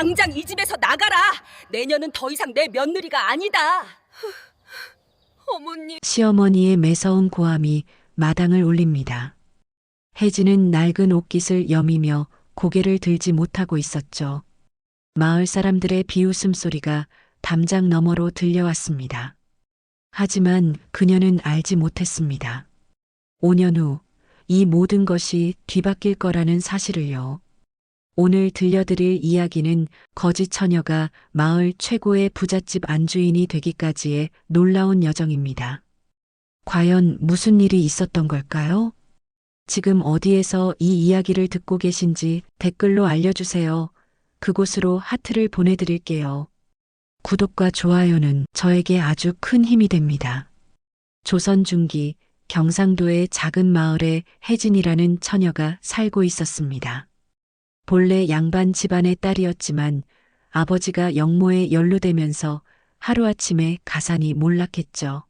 당장 이 집에서 나가라. 내년은 더 이상 내 며느리가 아니다. 어머니. 시어머니의 매서운 고함이 마당을 울립니다. 혜진은 낡은 옷깃을 여미며 고개를 들지 못하고 있었죠. 마을 사람들의 비웃음 소리가 담장 너머로 들려왔습니다. 하지만 그녀는 알지 못했습니다. 5년 후 이 모든 것이 뒤바뀔 거라는 사실을요. 오늘 들려드릴 이야기는 거지 처녀가 마을 최고의 부잣집 안주인이 되기까지의 놀라운 여정입니다. 과연 무슨 일이 있었던 걸까요? 지금 어디에서 이 이야기를 듣고 계신지 댓글로 알려주세요. 그곳으로 하트를 보내드릴게요. 구독과 좋아요는 저에게 아주 큰 힘이 됩니다. 조선 중기 경상도의 작은 마을에 혜진이라는 처녀가 살고 있었습니다. 본래 양반 집안의 딸이었지만 아버지가 영모에 연루되면서 하루아침에 가산이 몰락했죠.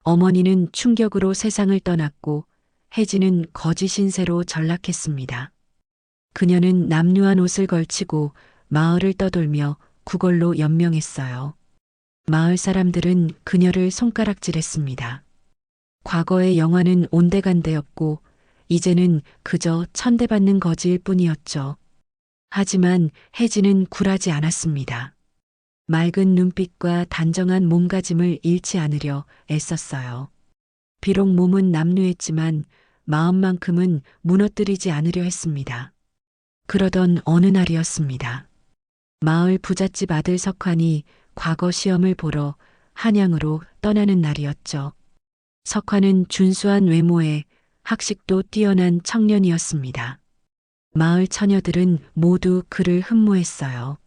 어머니는 충격으로 세상을 떠났고 혜진은 거지 신세로 전락했습니다. 그녀는 남루한 옷을 걸치고 마을을 떠돌며 구걸로 연명했어요. 마을 사람들은 그녀를 손가락질했습니다. 과거의 영화는 온데간데였고 이제는 그저 천대받는 거지일 뿐이었죠. 하지만 혜진은 굴하지 않았습니다. 맑은 눈빛과 단정한 몸가짐을 잃지 않으려 애썼어요. 비록 몸은 남루했지만 마음만큼은 무너뜨리지 않으려 했습니다. 그러던 어느 날이었습니다. 마을 부잣집 아들 석환이 과거 시험을 보러 한양으로 떠나는 날이었죠. 석환은 준수한 외모에 학식도 뛰어난 청년이었습니다. 마을 처녀들은 모두 그를 흠모했어요.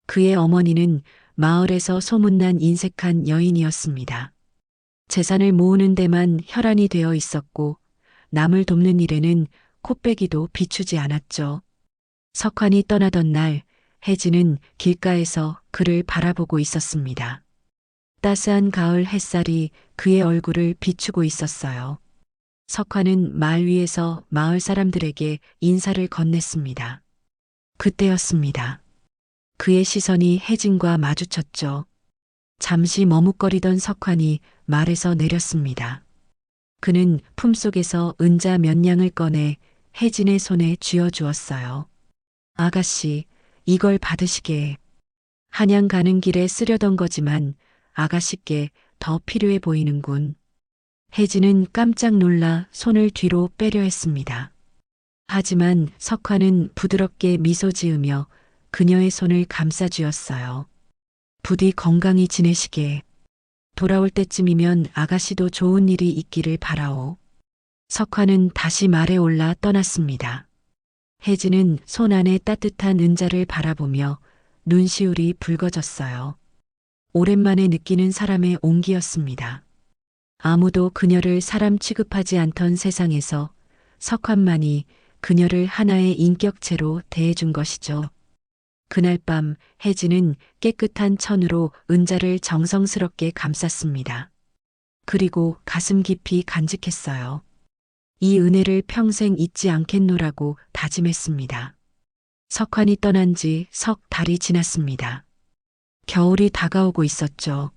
그의 어머니는 마을에서 소문난 인색한 여인이었습니다. 재산을 모으는 데만 혈안이 되어 있었고 남을 돕는 일에는 코빼기도 비추지 않았죠. 석환이 떠나던 날 혜진은 길가에서 그를 바라보고 있었습니다. 따스한 가을 햇살이 그의 얼굴을 비추고 있었어요. 석환은 말 위에서 마을 사람들에게 인사를 건넸습니다. 그때였습니다. 그의 시선이 혜진과 마주쳤죠. 잠시 머뭇거리던 석환이 말에서 내렸습니다. 그는 품속에서 은자 몇 냥을 꺼내 혜진의 손에 쥐어주었어요. 아가씨, 이걸 받으시게. 한양 가는 길에 쓰려던 거지만 아가씨께 더 필요해 보이는군. 혜진은 깜짝 놀라 손을 뒤로 빼려 했습니다. 하지만 석환은 부드럽게 미소 지으며 그녀의 손을 감싸쥐었어요. 부디 건강히 지내시게. 돌아올 때쯤이면 아가씨도 좋은 일이 있기를 바라오. 석환은 다시 말에 올라 떠났습니다. 혜진은 손 안에 따뜻한 은자를 바라보며 눈시울이 붉어졌어요. 오랜만에 느끼는 사람의 온기였습니다. 아무도 그녀를 사람 취급하지 않던 세상에서 석환만이 그녀를 하나의 인격체로 대해준 것이죠. 그날 밤 혜진은 깨끗한 천으로 은자를 정성스럽게 감쌌습니다. 그리고 가슴 깊이 간직했어요. 이 은혜를 평생 잊지 않겠노라고 다짐했습니다. 석환이 떠난 지 석 달이 지났습니다. 겨울이 다가오고 있었죠.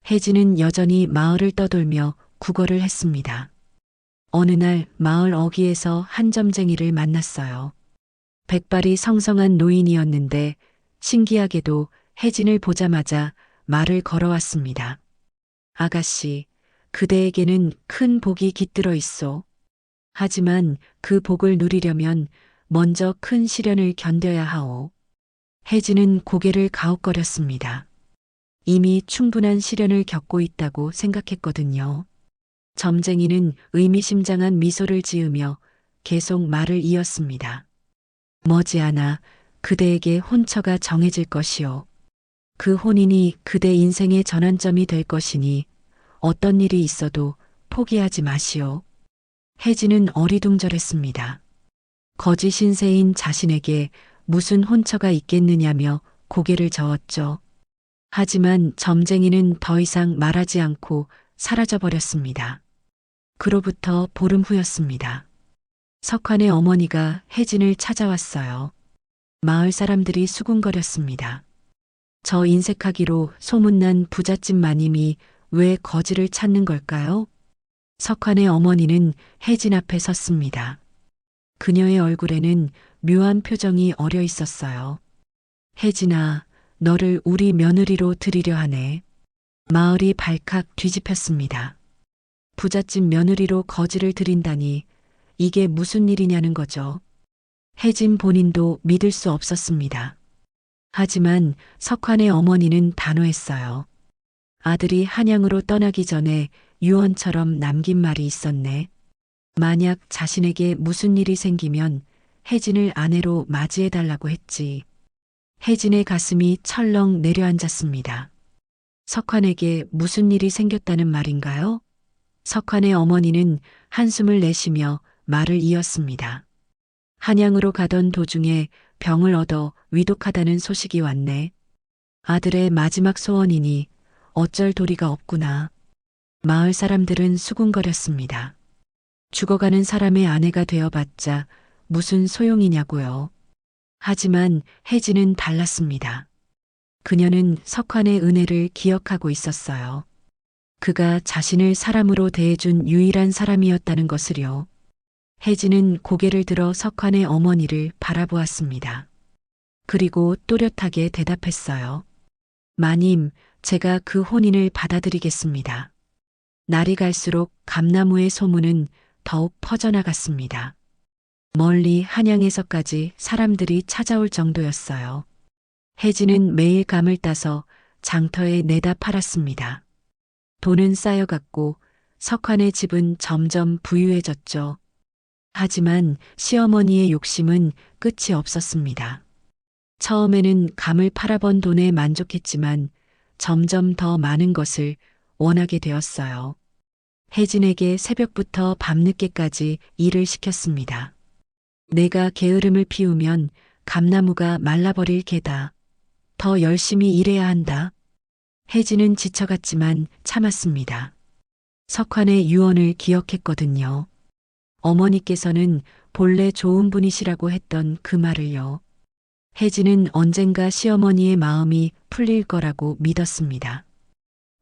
혜진은 여전히 마을을 떠돌며 구걸을 했습니다. 어느 날 마을 어귀에서 한 점쟁이를 만났어요. 백발이 성성한 노인이었는데 신기하게도 혜진을 보자마자 말을 걸어왔습니다. 아가씨, 그대에게는 큰 복이 깃들어 있소. 하지만 그 복을 누리려면 먼저 큰 시련을 견뎌야 하오. 혜진은 고개를 가웃거렸습니다. 이미 충분한 시련을 겪고 있다고 생각했거든요. 점쟁이는 의미심장한 미소를 지으며 계속 말을 이었습니다. 머지않아 그대에게 혼처가 정해질 것이오. 그 혼인이 그대 인생의 전환점이 될 것이니 어떤 일이 있어도 포기하지 마시오. 혜진은 어리둥절했습니다. 거지 신세인 자신에게 무슨 혼처가 있겠느냐며 고개를 저었죠. 하지만 점쟁이는 더 이상 말하지 않고 사라져버렸습니다. 그로부터 보름 후였습니다. 석환의 어머니가 혜진을 찾아왔어요. 마을 사람들이 수군거렸습니다. 저 인색하기로 소문난 부잣집 마님이 왜 거지를 찾는 걸까요? 석환의 어머니는 혜진 앞에 섰습니다. 그녀의 얼굴에는 묘한 표정이 어려 있었어요. 혜진아, 너를 우리 며느리로 드리려 하네. 마을이 발칵 뒤집혔습니다. 부잣집 며느리로 거지를 들인다니 이게 무슨 일이냐는 거죠. 혜진 본인도 믿을 수 없었습니다. 하지만 석환의 어머니는 단호했어요. 아들이 한양으로 떠나기 전에 유언처럼 남긴 말이 있었네. 만약 자신에게 무슨 일이 생기면 혜진을 아내로 맞이해달라고 했지. 혜진의 가슴이 철렁 내려앉았습니다. 석환에게 무슨 일이 생겼다는 말인가요? 석환의 어머니는 한숨을 내쉬며 말을 이었습니다. 한양으로 가던 도중에 병을 얻어 위독하다는 소식이 왔네. 아들의 마지막 소원이니 어쩔 도리가 없구나. 마을 사람들은 수군거렸습니다. 죽어가는 사람의 아내가 되어봤자 무슨 소용이냐고요. 하지만 혜진은 달랐습니다. 그녀는 석환의 은혜를 기억하고 있었어요. 그가 자신을 사람으로 대해준 유일한 사람이었다는 것을요. 혜진은 고개를 들어 석환의 어머니를 바라보았습니다. 그리고 또렷하게 대답했어요. 마님, 제가 그 혼인을 받아들이겠습니다. 날이 갈수록 감나무의 소문은 더욱 퍼져나갔습니다. 멀리 한양에서까지 사람들이 찾아올 정도였어요. 혜진은 매일 감을 따서 장터에 내다 팔았습니다. 돈은 쌓여갔고 석환의 집은 점점 부유해졌죠. 하지만 시어머니의 욕심은 끝이 없었습니다. 처음에는 감을 팔아번 돈에 만족했지만 점점 더 많은 것을 원하게 되었어요. 혜진에게 새벽부터 밤늦게까지 일을 시켰습니다. 내가 게으름을 피우면 감나무가 말라버릴 게다. 더 열심히 일해야 한다. 혜진은 지쳐갔지만 참았습니다. 석환의 유언을 기억했거든요. 어머니께서는 본래 좋은 분이시라고 했던 그 말을요. 혜진은 언젠가 시어머니의 마음이 풀릴 거라고 믿었습니다.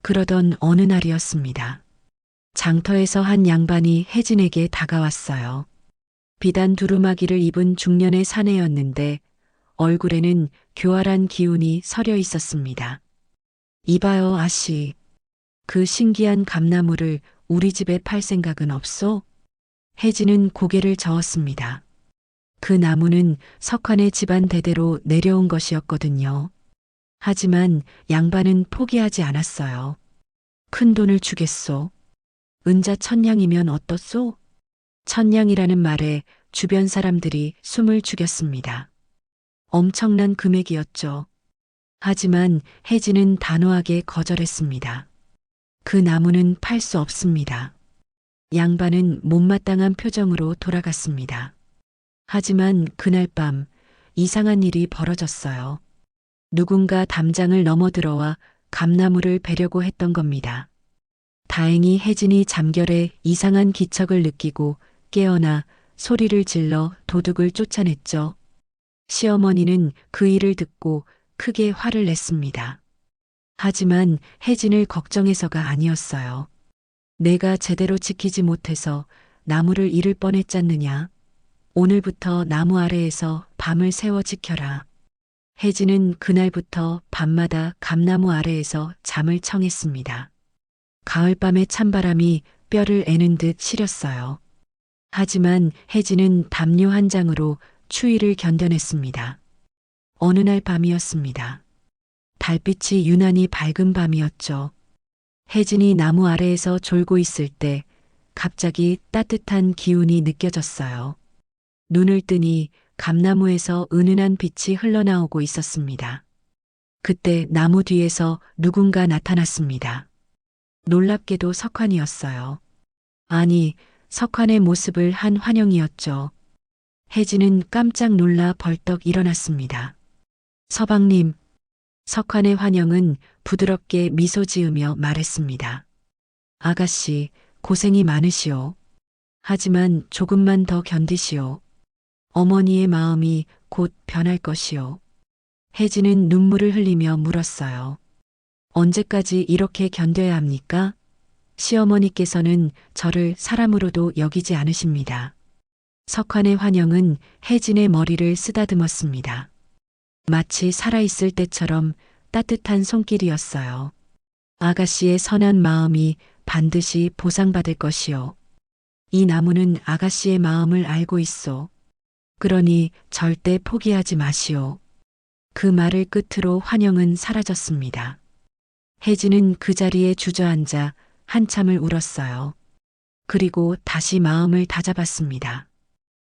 그러던 어느 날이었습니다. 장터에서 한 양반이 혜진에게 다가왔어요. 비단 두루마기를 입은 중년의 사내였는데 얼굴에는 교활한 기운이 서려 있었습니다. 이봐요, 아씨. 그 신기한 감나무를 우리 집에 팔 생각은 없소? 혜진은 고개를 저었습니다. 그 나무는 석환의 집안 대대로 내려온 것이었거든요. 하지만 양반은 포기하지 않았어요. 큰 돈을 주겠소. 은자 1000냥이면 어떻소? 1000냥이라는 말에 주변 사람들이 숨을 죽였습니다. 엄청난 금액이었죠. 하지만 혜진은 단호하게 거절했습니다. 그 나무는 팔 수 없습니다. 양반은 못마땅한 표정으로 돌아갔습니다. 하지만 그날 밤 이상한 일이 벌어졌어요. 누군가 담장을 넘어들어와 감나무를 베려고 했던 겁니다. 다행히 혜진이 잠결에 이상한 기척을 느끼고 깨어나 소리를 질러 도둑을 쫓아냈죠. 시어머니는 그 일을 듣고 크게 화를 냈습니다. 하지만 혜진을 걱정해서가 아니었어요. 내가 제대로 지키지 못해서 나무를 잃을 뻔했잖느냐. 오늘부터 나무 아래에서 밤을 새워 지켜라. 혜진은 그날부터 밤마다 감나무 아래에서 잠을 청했습니다. 가을밤의 찬바람이 뼈를 애는 듯 시렸어요. 하지만 혜진은 담요 한 장으로 추위를 견뎌냈습니다. 어느 날 밤이었습니다. 달빛이 유난히 밝은 밤이었죠. 혜진이 나무 아래에서 졸고 있을 때 갑자기 따뜻한 기운이 느껴졌어요. 눈을 뜨니 감나무에서 은은한 빛이 흘러나오고 있었습니다. 그때 나무 뒤에서 누군가 나타났습니다. 놀랍게도 석환이었어요. 아니, 석환의 모습을 한 환영이었죠. 혜진은 깜짝 놀라 벌떡 일어났습니다. 서방님, 석환의 환영은 부드럽게 미소 지으며 말했습니다. 아가씨, 고생이 많으시오. 하지만 조금만 더 견디시오. 어머니의 마음이 곧 변할 것이요. 혜진은 눈물을 흘리며 물었어요. 언제까지 이렇게 견뎌야 합니까? 시어머니께서는 저를 사람으로도 여기지 않으십니다. 석환의 환영은 혜진의 머리를 쓰다듬었습니다. 마치 살아있을 때처럼 따뜻한 손길이었어요. 아가씨의 선한 마음이 반드시 보상받을 것이요. 이 나무는 아가씨의 마음을 알고 있소. 그러니 절대 포기하지 마시오. 그 말을 끝으로 환영은 사라졌습니다. 혜진은 그 자리에 주저앉아 한참을 울었어요. 그리고 다시 마음을 다잡았습니다.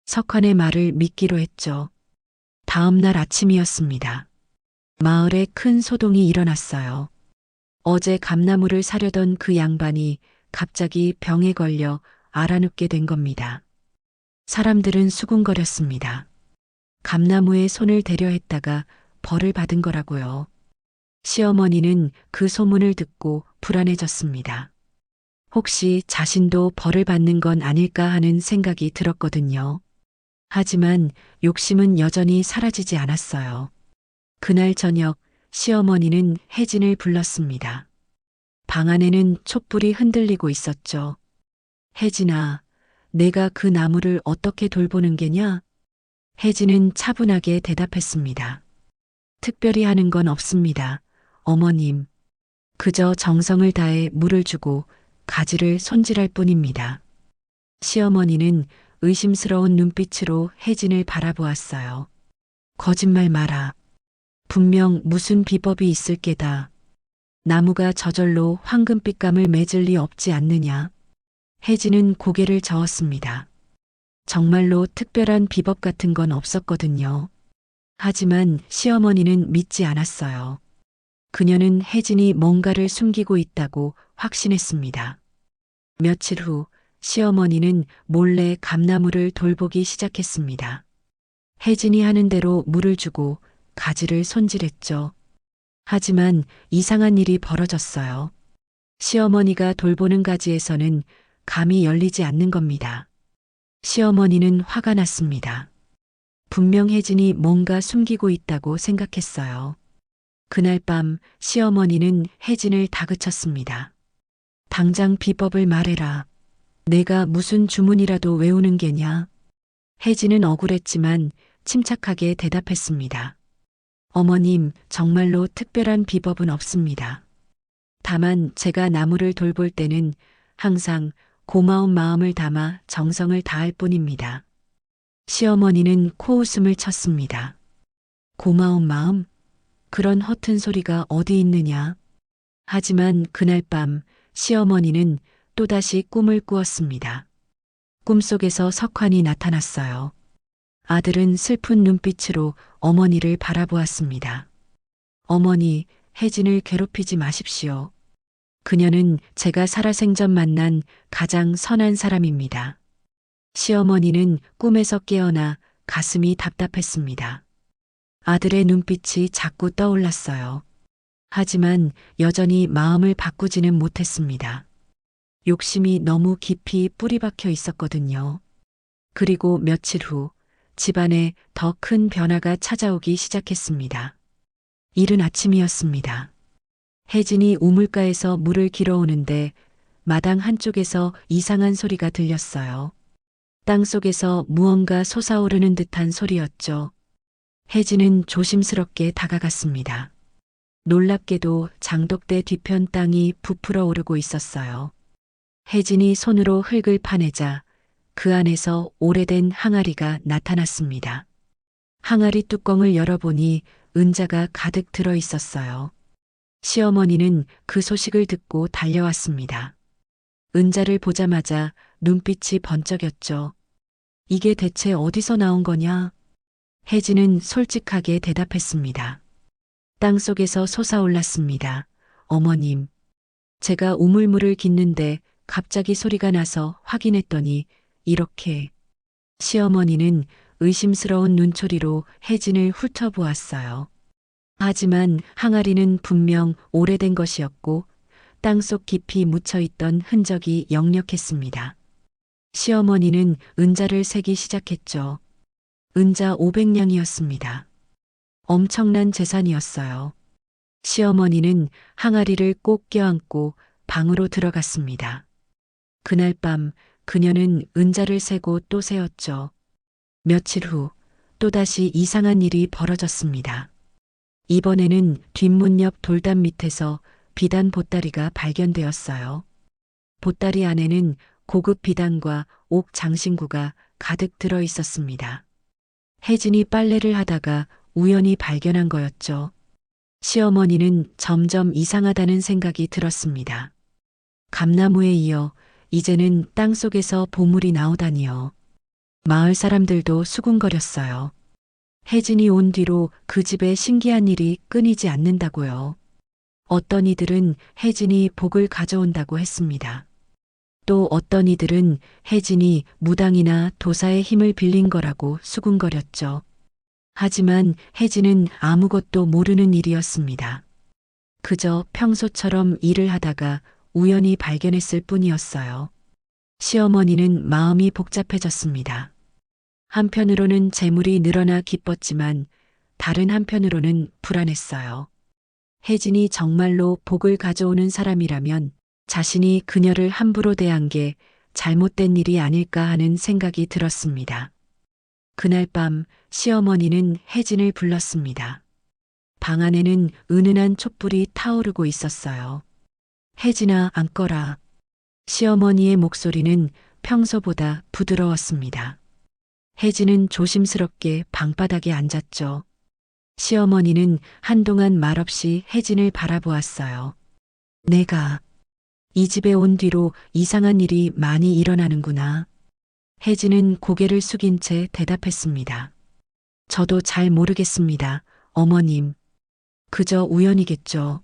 석환의 말을 믿기로 했죠. 다음 날 아침이었습니다. 마을에 큰 소동이 일어났어요. 어제 감나무를 사려던 그 양반이 갑자기 병에 걸려 알아눕게 된 겁니다. 사람들은 수군거렸습니다. 감나무에 손을 대려 했다가 벌을 받은 거라고요. 시어머니는 그 소문을 듣고 불안해졌습니다. 혹시 자신도 벌을 받는 건 아닐까 하는 생각이 들었거든요. 하지만 욕심은 여전히 사라지지 않았어요. 그날 저녁 시어머니는 혜진을 불렀습니다. 방 안에는 촛불이 흔들리고 있었죠. 혜진아, 내가 그 나무를 어떻게 돌보는 게냐? 혜진은 차분하게 대답했습니다. 특별히 하는 건 없습니다. 어머님. 그저 정성을 다해 물을 주고 가지를 손질할 뿐입니다. 시어머니는 의심스러운 눈빛으로 혜진을 바라보았어요. 거짓말 마라. 분명 무슨 비법이 있을 게다. 나무가 저절로 황금빛감을 맺을 리 없지 않느냐. 혜진은 고개를 저었습니다. 정말로 특별한 비법 같은 건 없었거든요. 하지만 시어머니는 믿지 않았어요. 그녀는 혜진이 뭔가를 숨기고 있다고 확신했습니다. 며칠 후 시어머니는 몰래 감나무를 돌보기 시작했습니다. 혜진이 하는 대로 물을 주고 가지를 손질했죠. 하지만 이상한 일이 벌어졌어요. 시어머니가 돌보는 가지에서는 감이 열리지 않는 겁니다. 시어머니는 화가 났습니다. 분명 혜진이 뭔가 숨기고 있다고 생각했어요. 그날 밤 시어머니는 혜진을 다그쳤습니다. 당장 비법을 말해라. 내가 무슨 주문이라도 외우는 게냐? 혜진은 억울했지만 침착하게 대답했습니다. 어머님, 정말로 특별한 비법은 없습니다. 다만 제가 나무를 돌볼 때는 항상 고마운 마음을 담아 정성을 다할 뿐입니다. 시어머니는 코웃음을 쳤습니다. 고마운 마음? 그런 허튼 소리가 어디 있느냐? 하지만 그날 밤 시어머니는 또다시 꿈을 꾸었습니다. 꿈속에서 석환이 나타났어요. 아들은 슬픈 눈빛으로 어머니를 바라보았습니다. 어머니, 혜진을 괴롭히지 마십시오. 그녀는 제가 살아생전 만난 가장 선한 사람입니다. 시어머니는 꿈에서 깨어나 가슴이 답답했습니다. 아들의 눈빛이 자꾸 떠올랐어요. 하지만 여전히 마음을 바꾸지는 못했습니다. 욕심이 너무 깊이 뿌리 박혀 있었거든요. 그리고 며칠 후 집안에 더 큰 변화가 찾아오기 시작했습니다. 이른 아침이었습니다. 혜진이 우물가에서 물을 길어오는데 마당 한쪽에서 이상한 소리가 들렸어요. 땅속에서 무언가 솟아오르는 듯한 소리였죠. 혜진은 조심스럽게 다가갔습니다. 놀랍게도 장독대 뒤편 땅이 부풀어 오르고 있었어요. 혜진이 손으로 흙을 파내자 그 안에서 오래된 항아리가 나타났습니다. 항아리 뚜껑을 열어보니 은자가 가득 들어 있었어요. 시어머니는 그 소식을 듣고 달려왔습니다. 은자를 보자마자 눈빛이 번쩍였죠. 이게 대체 어디서 나온 거냐? 혜진은 솔직하게 대답했습니다. 땅속에서 솟아올랐습니다. 어머님, 제가 우물물을 깃는데 갑자기 소리가 나서 확인했더니 이렇게. 시어머니는 의심스러운 눈초리로 혜진을 훑어보았어요. 하지만 항아리는 분명 오래된 것이었고 땅속 깊이 묻혀있던 흔적이 역력했습니다. 시어머니는 은자를 세기 시작했죠. 은자 500냥이었습니다. 엄청난 재산이었어요. 시어머니는 항아리를 꼭 껴안고 방으로 들어갔습니다. 그날 밤 그녀는 은자를 세고 또 세었죠. 며칠 후 또다시 이상한 일이 벌어졌습니다. 이번에는 뒷문 옆 돌담 밑에서 비단 보따리가 발견되었어요. 보따리 안에는 고급 비단과 옥 장신구가 가득 들어 있었습니다. 혜진이 빨래를 하다가 우연히 발견한 거였죠. 시어머니는 점점 이상하다는 생각이 들었습니다. 감나무에 이어 이제는 땅속에서 보물이 나오다니요. 마을 사람들도 수군거렸어요. 혜진이 온 뒤로 그 집에 신기한 일이 끊이지 않는다고요. 어떤 이들은 혜진이 복을 가져온다고 했습니다. 또 어떤 이들은 혜진이 무당이나 도사의 힘을 빌린 거라고 수군거렸죠. 하지만 혜진은 아무것도 모르는 일이었습니다. 그저 평소처럼 일을 하다가 우연히 발견했을 뿐이었어요. 시어머니는 마음이 복잡해졌습니다. 한편으로는 재물이 늘어나 기뻤지만 다른 한편으로는 불안했어요. 혜진이 정말로 복을 가져오는 사람이라면 자신이 그녀를 함부로 대한 게 잘못된 일이 아닐까 하는 생각이 들었습니다. 그날 밤 시어머니는 혜진을 불렀습니다. 방 안에는 은은한 촛불이 타오르고 있었어요. 혜진아, 앉거라. 시어머니의 목소리는 평소보다 부드러웠습니다. 혜진은 조심스럽게 방바닥에 앉았죠. 시어머니는 한동안 말없이 혜진을 바라보았어요. 내가 이 집에 온 뒤로 이상한 일이 많이 일어나는구나. 혜진은 고개를 숙인 채 대답했습니다. 저도 잘 모르겠습니다, 어머님. 그저 우연이겠죠.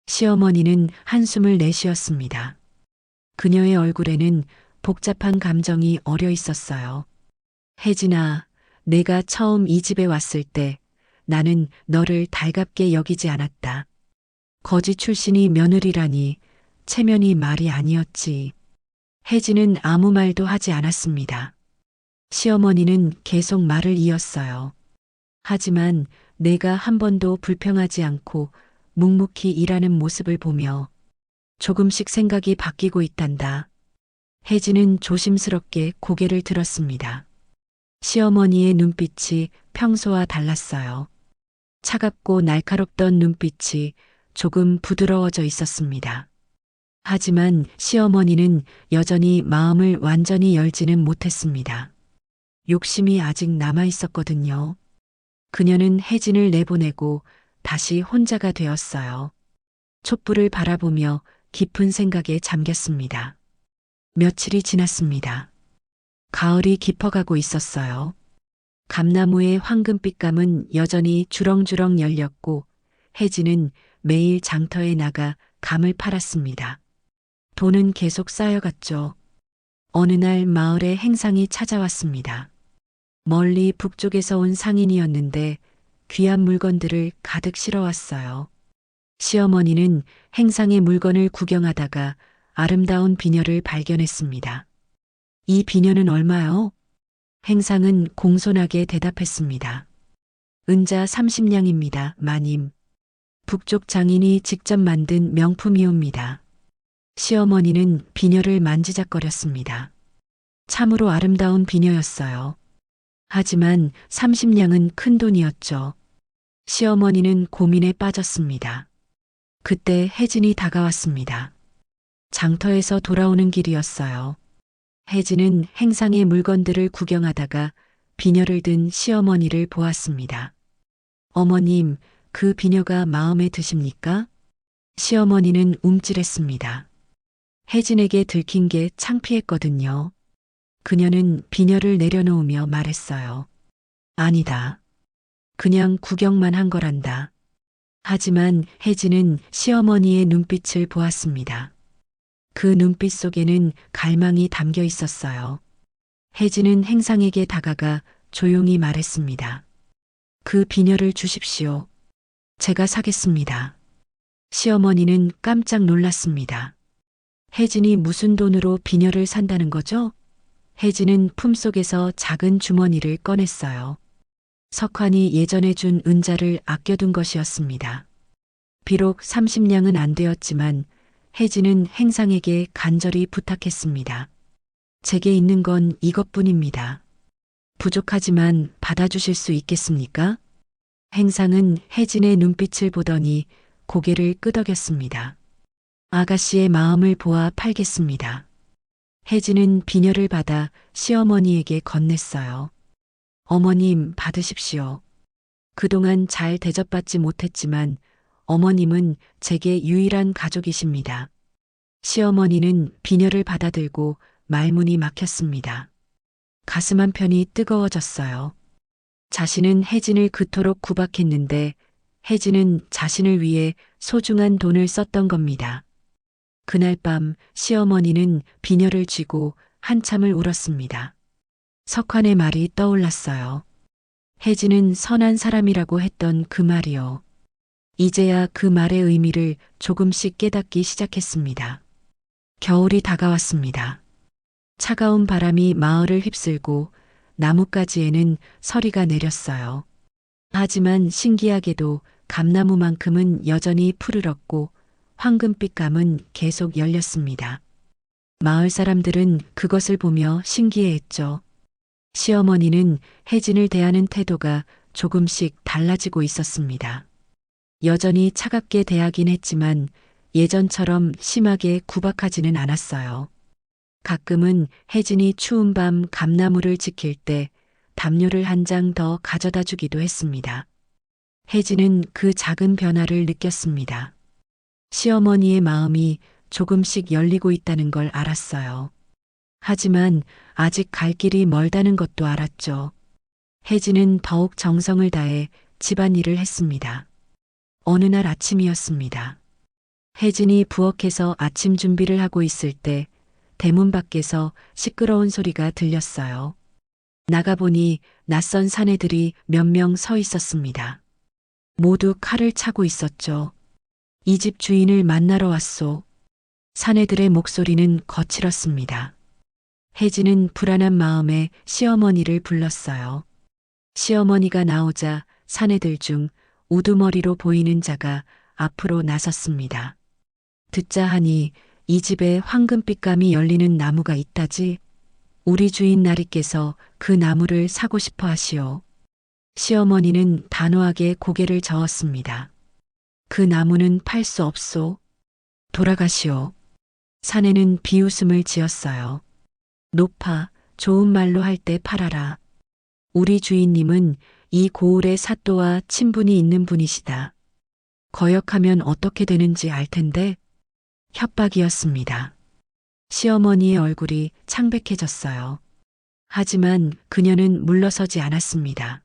시어머니는 한숨을 내쉬었습니다. 그녀의 얼굴에는 복잡한 감정이 어려 있었어요. 혜진아, 내가 처음 이 집에 왔을 때 나는 너를 달갑게 여기지 않았다. 거지 출신이 며느리라니 체면이 말이 아니었지. 혜진은 아무 말도 하지 않았습니다. 시어머니는 계속 말을 이었어요. 하지만 내가 한 번도 불평하지 않고 묵묵히 일하는 모습을 보며 조금씩 생각이 바뀌고 있단다. 혜진은 조심스럽게 고개를 들었습니다. 시어머니의 눈빛이 평소와 달랐어요. 차갑고 날카롭던 눈빛이 조금 부드러워져 있었습니다. 하지만 시어머니는 여전히 마음을 완전히 열지는 못했습니다. 욕심이 아직 남아 있었거든요. 그녀는 혜진을 내보내고 다시 혼자가 되었어요. 촛불을 바라보며 깊은 생각에 잠겼습니다. 며칠이 지났습니다. 가을이 깊어가고 있었어요. 감나무의 황금빛감은 여전히 주렁주렁 열렸고 혜진은 매일 장터에 나가 감을 팔았습니다. 돈은 계속 쌓여갔죠. 어느 날 마을에 행상이 찾아왔습니다. 멀리 북쪽에서 온 상인이었는데 귀한 물건들을 가득 실어왔어요. 시어머니는 행상의 물건을 구경하다가 아름다운 비녀를 발견했습니다. 이 비녀는 얼마요? 행상은 공손하게 대답했습니다. 은자 30냥입니다, 마님. 북쪽 장인이 직접 만든 명품이옵니다. 시어머니는 비녀를 만지작거렸습니다. 참으로 아름다운 비녀였어요. 하지만 30냥은 큰 돈이었죠. 시어머니는 고민에 빠졌습니다. 그때 혜진이 다가왔습니다. 장터에서 돌아오는 길이었어요. 혜진은 행상의 물건들을 구경하다가 비녀를 든 시어머니를 보았습니다. 어머님, 그 비녀가 마음에 드십니까? 시어머니는 움찔했습니다. 혜진에게 들킨 게 창피했거든요. 그녀는 비녀를 내려놓으며 말했어요. 아니다. 그냥 구경만 한 거란다. 하지만 혜진은 시어머니의 눈빛을 보았습니다. 그 눈빛 속에는 갈망이 담겨 있었어요. 혜진은 행상에게 다가가 조용히 말했습니다. 그 비녀를 주십시오. 제가 사겠습니다. 시어머니는 깜짝 놀랐습니다. 혜진이 무슨 돈으로 비녀를 산다는 거죠? 혜진은 품속에서 작은 주머니를 꺼냈어요. 석환이 예전에 준 은자를 아껴둔 것이었습니다. 비록 30냥은 안 되었지만 혜진은 행상에게 간절히 부탁했습니다. 제게 있는 건 이것뿐입니다. 부족하지만 받아주실 수 있겠습니까? 행상은 혜진의 눈빛을 보더니 고개를 끄덕였습니다. 아가씨의 마음을 보아 팔겠습니다. 혜진은 비녀를 받아 시어머니에게 건넸어요. 어머님 받으십시오. 그동안 잘 대접받지 못했지만 어머님은 제게 유일한 가족이십니다. 시어머니는 비녀를 받아들고 말문이 막혔습니다. 가슴 한편이 뜨거워졌어요. 자신은 혜진을 그토록 구박했는데 혜진은 자신을 위해 소중한 돈을 썼던 겁니다. 그날 밤 시어머니는 비녀를 쥐고 한참을 울었습니다. 석환의 말이 떠올랐어요. 혜진은 선한 사람이라고 했던 그 말이요. 이제야 그 말의 의미를 조금씩 깨닫기 시작했습니다. 겨울이 다가왔습니다. 차가운 바람이 마을을 휩쓸고 나뭇가지에는 서리가 내렸어요. 하지만 신기하게도 감나무만큼은 여전히 푸르렀고 황금빛 감은 계속 열렸습니다. 마을 사람들은 그것을 보며 신기해했죠. 시어머니는 혜진을 대하는 태도가 조금씩 달라지고 있었습니다. 여전히 차갑게 대하긴 했지만 예전처럼 심하게 구박하지는 않았어요. 가끔은 혜진이 추운 밤 감나무를 지킬 때 담요를 한 장 더 가져다 주기도 했습니다. 혜진은 그 작은 변화를 느꼈습니다. 시어머니의 마음이 조금씩 열리고 있다는 걸 알았어요. 하지만 아직 갈 길이 멀다는 것도 알았죠. 혜진은 더욱 정성을 다해 집안일을 했습니다. 어느 날 아침이었습니다. 혜진이 부엌에서 아침 준비를 하고 있을 때 대문 밖에서 시끄러운 소리가 들렸어요. 나가보니 낯선 사내들이 몇 명 서 있었습니다. 모두 칼을 차고 있었죠. 이 집 주인을 만나러 왔소. 사내들의 목소리는 거칠었습니다. 혜진은 불안한 마음에 시어머니를 불렀어요. 시어머니가 나오자 사내들 중 우두머리로 보이는 자가 앞으로 나섰습니다. 듣자 하니 이 집에 황금빛감이 열리는 나무가 있다지. 우리 주인 나리께서 그 나무를 사고 싶어 하시오. 시어머니는 단호하게 고개를 저었습니다. 그 나무는 팔 수 없소. 돌아가시오. 사내는 비웃음을 지었어요. 높아 좋은 말로 할 때 팔아라. 우리 주인님은 이 고을에 사또와 친분이 있는 분이시다. 거역하면 어떻게 되는지 알 텐데. 협박이었습니다. 시어머니의 얼굴이 창백해졌어요. 하지만 그녀는 물러서지 않았습니다.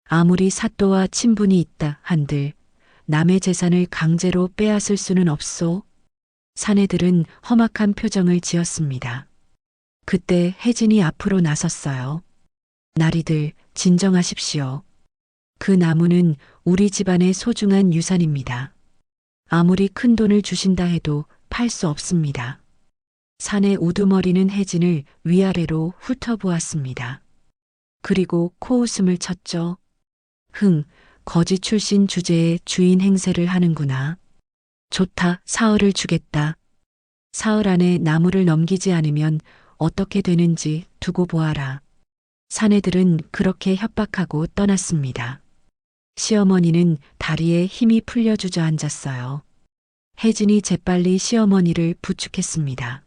아무리 사또와 친분이 있다 한들 남의 재산을 강제로 빼앗을 수는 없소. 사내들은 험악한 표정을 지었습니다. 그때 혜진이 앞으로 나섰어요. 나리들 진정하십시오. 그 나무는 우리 집안의 소중한 유산입니다. 아무리 큰 돈을 주신다 해도 팔 수 없습니다. 사내 우두머리는 혜진을 위아래로 훑어보았습니다. 그리고 코웃음을 쳤죠. 거지 출신 주제에 주인 행세를 하는구나. 좋다, 사흘을 주겠다. 사흘 안에 나무를 넘기지 않으면 어떻게 되는지 두고 보아라. 사내들은 그렇게 협박하고 떠났습니다. 시어머니는 다리에 힘이 풀려 주저앉았어요. 혜진이 재빨리 시어머니를 부축했습니다.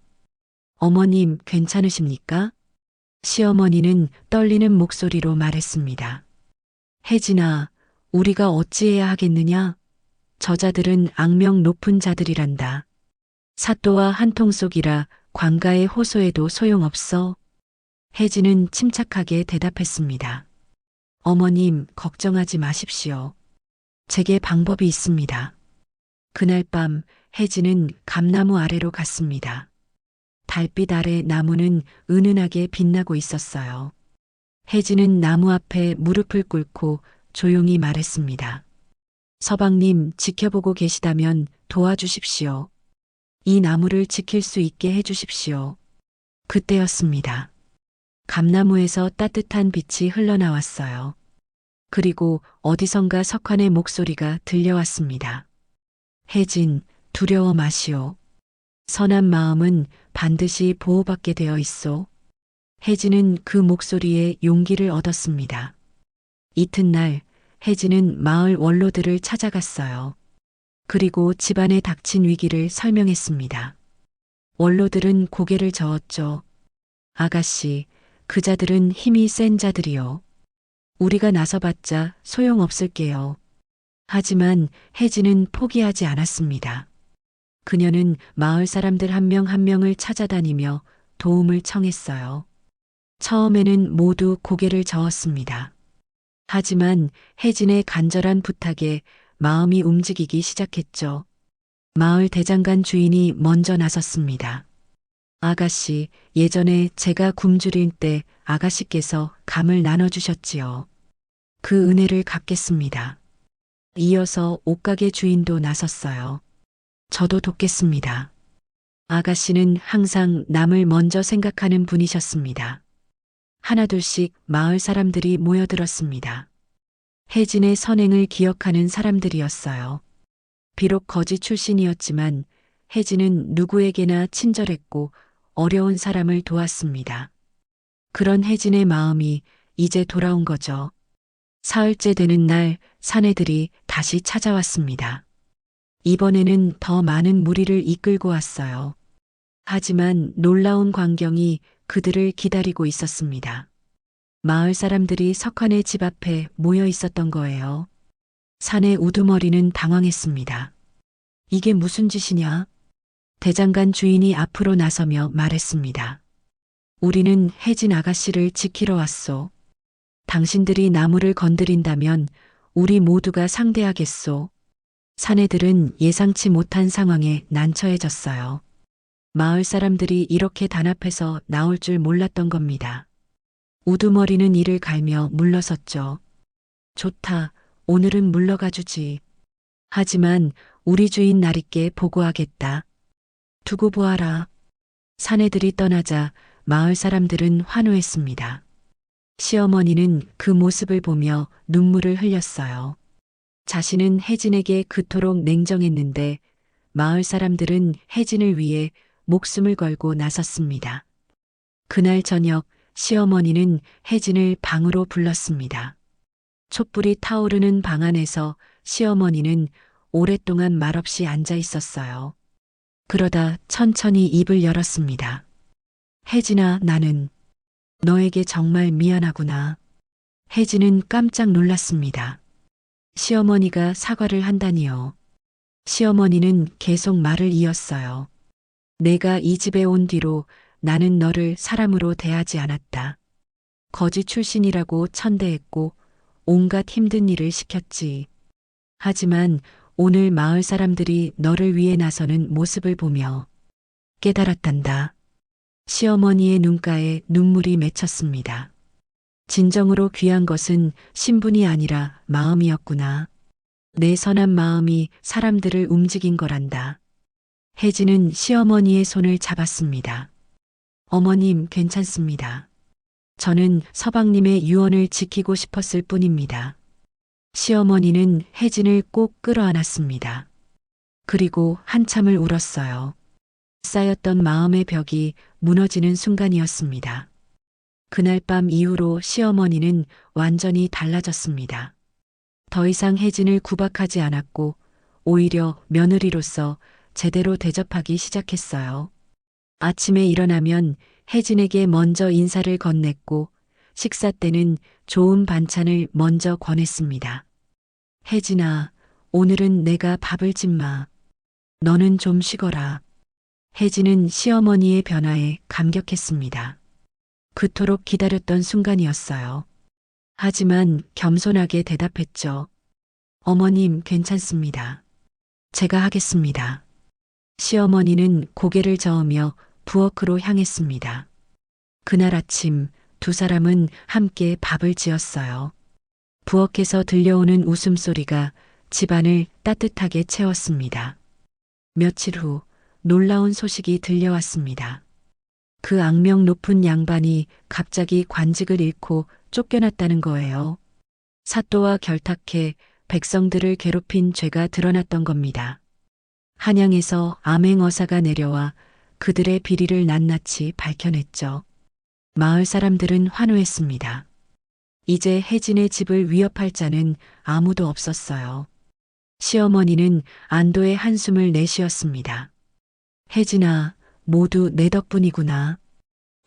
어머님 괜찮으십니까? 시어머니는 떨리는 목소리로 말했습니다. 혜진아, 우리가 어찌해야 하겠느냐? 저자들은 악명 높은 자들이란다. 사또와 한통속이라 관가에 호소해도 소용없어. 혜진은 침착하게 대답했습니다. 어머님, 걱정하지 마십시오. 제게 방법이 있습니다. 그날 밤 혜진은 감나무 아래로 갔습니다. 달빛 아래 나무는 은은하게 빛나고 있었어요. 혜진은 나무 앞에 무릎을 꿇고 조용히 말했습니다. 서방님, 지켜보고 계시다면 도와주십시오. 이 나무를 지킬 수 있게 해주십시오. 그때였습니다. 감나무에서 따뜻한 빛이 흘러나왔어요. 그리고 어디선가 석환의 목소리가 들려왔습니다. 혜진, 두려워 마시오. 선한 마음은 반드시 보호받게 되어 있소. 혜진은 그 목소리에 용기를 얻었습니다. 이튿날 혜진은 마을 원로들을 찾아갔어요. 그리고 집안에 닥친 위기를 설명했습니다. 원로들은 고개를 저었죠. 아가씨, 그 자들은 힘이 센 자들이요. 우리가 나서봤자 소용없을게요. 하지만 혜진은 포기하지 않았습니다. 그녀는 마을 사람들 한 명 한 명을 찾아다니며 도움을 청했어요. 처음에는 모두 고개를 저었습니다. 하지만 혜진의 간절한 부탁에 마음이 움직이기 시작했죠. 마을 대장간 주인이 먼저 나섰습니다. 아가씨, 예전에 제가 굶주릴 때 아가씨께서 감을 나눠주셨지요. 그 은혜를 갚겠습니다. 이어서 옷가게 주인도 나섰어요. 저도 돕겠습니다. 아가씨는 항상 남을 먼저 생각하는 분이셨습니다. 하나둘씩 마을 사람들이 모여들었습니다. 혜진의 선행을 기억하는 사람들이었어요. 비록 거지 출신이었지만 혜진은 누구에게나 친절했고 어려운 사람을 도왔습니다. 그런 혜진의 마음이 이제 돌아온 거죠. 사흘째 되는 날 사내들이 다시 찾아왔습니다. 이번에는 더 많은 무리를 이끌고 왔어요. 하지만 놀라운 광경이 그들을 기다리고 있었습니다. 마을 사람들이 석환의 집 앞에 모여 있었던 거예요. 사내 우두머리는 당황했습니다. 이게 무슨 짓이냐? 대장간 주인이 앞으로 나서며 말했습니다. 우리는 혜진 아가씨를 지키러 왔소. 당신들이 나무를 건드린다면 우리 모두가 상대하겠소. 사내들은 예상치 못한 상황에 난처해졌어요. 마을 사람들이 이렇게 단합해서 나올 줄 몰랐던 겁니다. 우두머리는 이를 갈며 물러섰죠. 좋다, 오늘은 물러가 주지. 하지만 우리 주인 나리께 보고하겠다. 두고 보아라. 사내들이 떠나자 마을 사람들은 환호했습니다. 시어머니는 그 모습을 보며 눈물을 흘렸어요. 자신은 혜진에게 그토록 냉정했는데 마을 사람들은 혜진을 위해 목숨을 걸고 나섰습니다. 그날 저녁 시어머니는 혜진을 방으로 불렀습니다. 촛불이 타오르는 방 안에서 시어머니는 오랫동안 말없이 앉아 있었어요. 그러다 천천히 입을 열었습니다. 혜진아, 나는 너에게 정말 미안하구나. 혜진은 깜짝 놀랐습니다. 시어머니가 사과를 한다니요. 시어머니는 계속 말을 이었어요. 내가 이 집에 온 뒤로 나는 너를 사람으로 대하지 않았다. 거지 출신이라고 천대했고 온갖 힘든 일을 시켰지. 하지만 오늘 마을 사람들이 너를 위해 나서는 모습을 보며 깨달았단다. 시어머니의 눈가에 눈물이 맺혔습니다. 진정으로 귀한 것은 신분이 아니라 마음이었구나. 내 선한 마음이 사람들을 움직인 거란다. 혜진은 시어머니의 손을 잡았습니다. 어머님, 괜찮습니다. 저는 서방님의 유언을 지키고 싶었을 뿐입니다. 시어머니는 혜진을 꼭 끌어안았습니다. 그리고 한참을 울었어요. 쌓였던 마음의 벽이 무너지는 순간이었습니다. 그날 밤 이후로 시어머니는 완전히 달라졌습니다. 더 이상 혜진을 구박하지 않았고 오히려 며느리로서 제대로 대접하기 시작했어요. 아침에 일어나면 혜진에게 먼저 인사를 건넸고 식사 때는 좋은 반찬을 먼저 권했습니다. 혜진아, 오늘은 내가 밥을 짓마. 너는 좀 쉬거라. 혜진은 시어머니의 변화에 감격했습니다. 그토록 기다렸던 순간이었어요. 하지만 겸손하게 대답했죠. 어머님, 괜찮습니다. 제가 하겠습니다. 시어머니는 고개를 저으며 부엌으로 향했습니다. 그날 아침 두 사람은 함께 밥을 지었어요. 부엌에서 들려오는 웃음소리가 집안을 따뜻하게 채웠습니다. 며칠 후 놀라운 소식이 들려왔습니다. 그 악명 높은 양반이 갑자기 관직을 잃고 쫓겨났다는 거예요. 사또와 결탁해 백성들을 괴롭힌 죄가 드러났던 겁니다. 한양에서 암행어사가 내려와 그들의 비리를 낱낱이 밝혀냈죠. 마을 사람들은 환호했습니다. 이제 혜진의 집을 위협할 자는 아무도 없었어요. 시어머니는 안도의 한숨을 내쉬었습니다. 혜진아, 모두 내 덕분이구나.